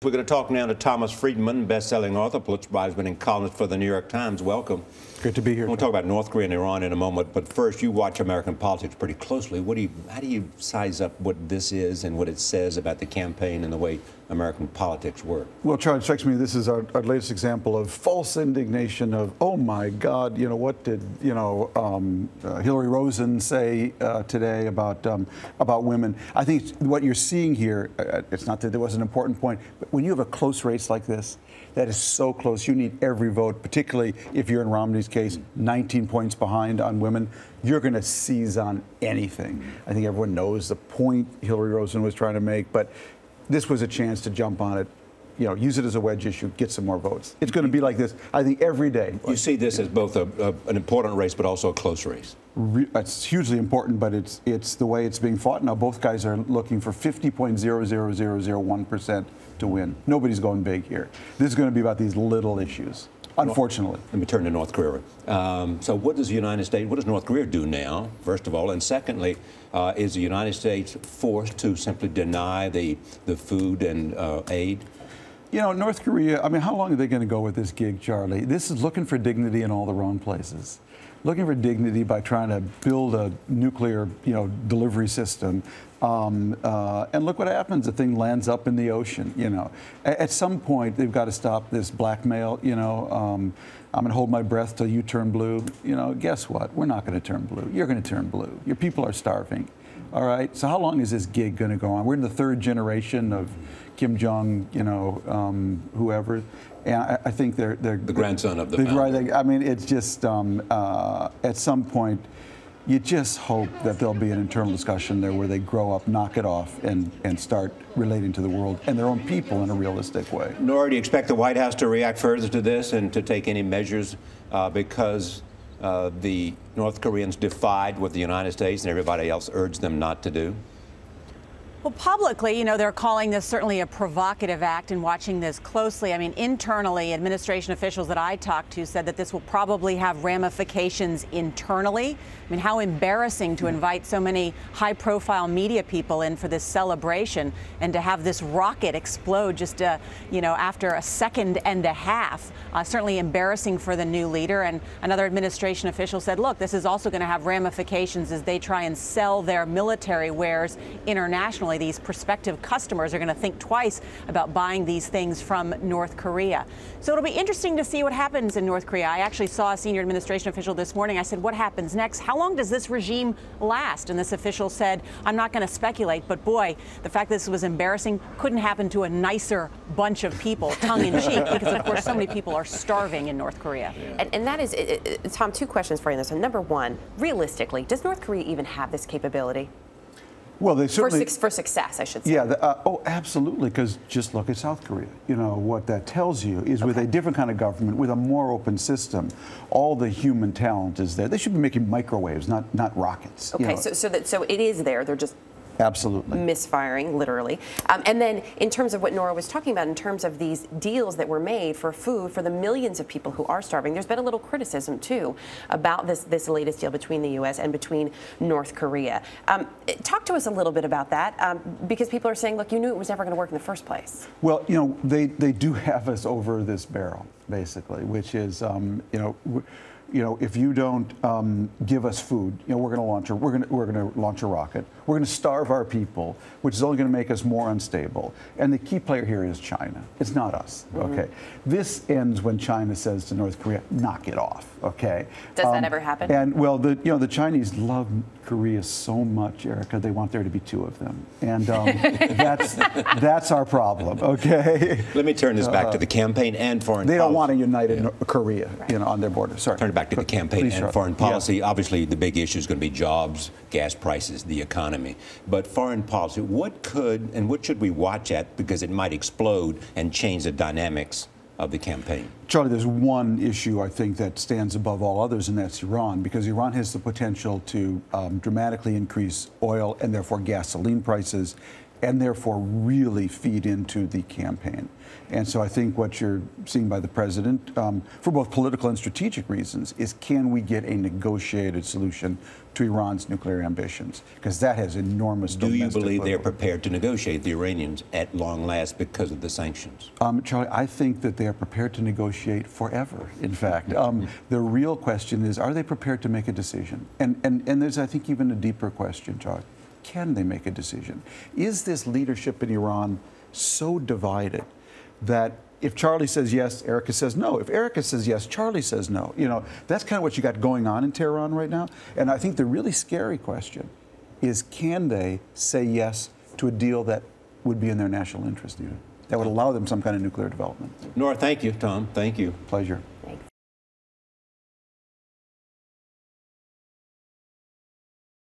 We're going to talk now to Thomas Friedman, best-selling author, Pulitzer Prize-winning columnist for the New York Times. Welcome. Good to be here. We'll talk about North Korea and Iran in a moment, but first, you watch American politics pretty closely. How do you size up what this is and what it says about the campaign and the way American politics work? Well, Charlie, it strikes me this is our latest example of false indignation of, oh my God, what did Hillary Rosen say today about women? I think what you're seeing here, it's not that there was an important point, but when you have a close race like this, that is so close, you need every vote, particularly if you're in Romney's case, 19 points behind on women, you're going to seize on anything. I think everyone knows the point Hillary Rosen was trying to make, but this was a chance to jump on it, use it as a wedge issue, get some more votes. It's going to be like this, I think, every day. You see this as both an important race, but also a close race. It's hugely important, but it's the way it's being fought now. Both guys are looking for 50.00001% to win. Nobody's going big here. This is going to be about these little issues, unfortunately. Let me turn to North Korea. So what does North Korea do now, first of all? And secondly, is the United States forced to simply deny the food and aid? North Korea, I mean, how long are they going to go with this gig, Charlie? This is looking for dignity in all the wrong places. Looking for dignity by trying to build a nuclear, delivery system. And look what happens. The thing lands up in the ocean, At some point, they've got to stop this blackmail, I'm going to hold my breath till you turn blue. Guess what? We're not going to turn blue. You're going to turn blue. Your people are starving. All right? So how long is this gig going to go on? We're in the third generation of Kim Jong, whoever. And I think they're the grandson of the founder. Right. I mean, it's just at some point, you just hope that there'll be an internal discussion there where they grow up, knock it off, and start relating to the world and their own people in a realistic way. Nor do you expect the White House to react further to this and to take any measures because the North Koreans defied what the United States and everybody else urged them not to do? Well, publicly, they're calling this certainly a provocative act and watching this closely. I mean, internally, administration officials that I talked to said that this will probably have ramifications internally. I mean, how embarrassing to invite so many high-profile media people in for this celebration and to have this rocket explode just, after a second and a half. Certainly embarrassing for the new leader. And another administration official said, look, this is also going to have ramifications as they try and sell their military wares internationally. These prospective customers are going to think twice about buying these things from North Korea. So it'll be interesting to see what happens in North Korea. I actually saw a senior administration official this morning. I said, what happens next? How long does this regime last? And this official said, I'm not going to speculate, but boy, the fact that this was embarrassing couldn't happen to a nicer bunch of people, tongue in cheek, because of course so many people are starving in North Korea. And that is, Tom, two questions for you on this one. Number one, realistically, does North Korea even have this capability? Well, they certainly for success, I should say. Yeah. Oh, absolutely. Because just look at South Korea. What that tells you is with a different kind of government, with a more open system, all the human talent is there. They should be making microwaves, not rockets. Okay. So it is there. They're just absolutely misfiring, literally. And then in terms of what Nora was talking about, in terms of these deals that were made for food for the millions of people who are starving, there's been a little criticism, too, about this latest deal between the U.S. and between North Korea. Talk to us a little bit about that, because people are saying, look, you knew it was never going to work in the first place. Well, they do have us over this barrel, basically, which is, if you don't give us food, we're going to launch a rocket. We're going to starve our people, which is only going to make us more unstable. And the key player here is China. It's not us. Okay. This ends when China says to North Korea, "Knock it off." Okay. Does that ever happen? And well, the Chinese love Korea so much, Erica. They want there to be two of them, and that's our problem. Okay. Let me turn this back to the campaign and foreign policy. They don't want a united Korea, on their border. Sorry. Turn it back to the campaign and foreign policy. Yeah. Obviously, the big issue is going to be jobs, gas prices, the economy. But foreign policy, what could and what should we watch at, because it might explode and change the dynamics of the campaign? Charlie, there's one issue I think that stands above all others, and that's Iran, because Iran has the potential to dramatically increase oil and therefore gasoline prices and therefore really feed into the campaign. And so I think what you're seeing by the president, for both political and strategic reasons, is can we get a negotiated solution to Iran's nuclear ambitions? Because that has enormous domestic. Do you believe they're prepared to negotiate, the Iranians, at long last because of the sanctions? Charlie, I think that they are prepared to negotiate forever, in fact. The real question is, are they prepared to make a decision? And there's, I think, even a deeper question, Charlie. Can they make a decision? Is this leadership in Iran so divided that if Charlie says yes, Erica says no? If Erica says yes, Charlie says no. You know, that's kind of what you got going on in Tehran right now. And I think the really scary question is, can they say yes to a deal that would be in their national interest, that would allow them some kind of nuclear development? Nora, thank you. Tom, thank you. Pleasure.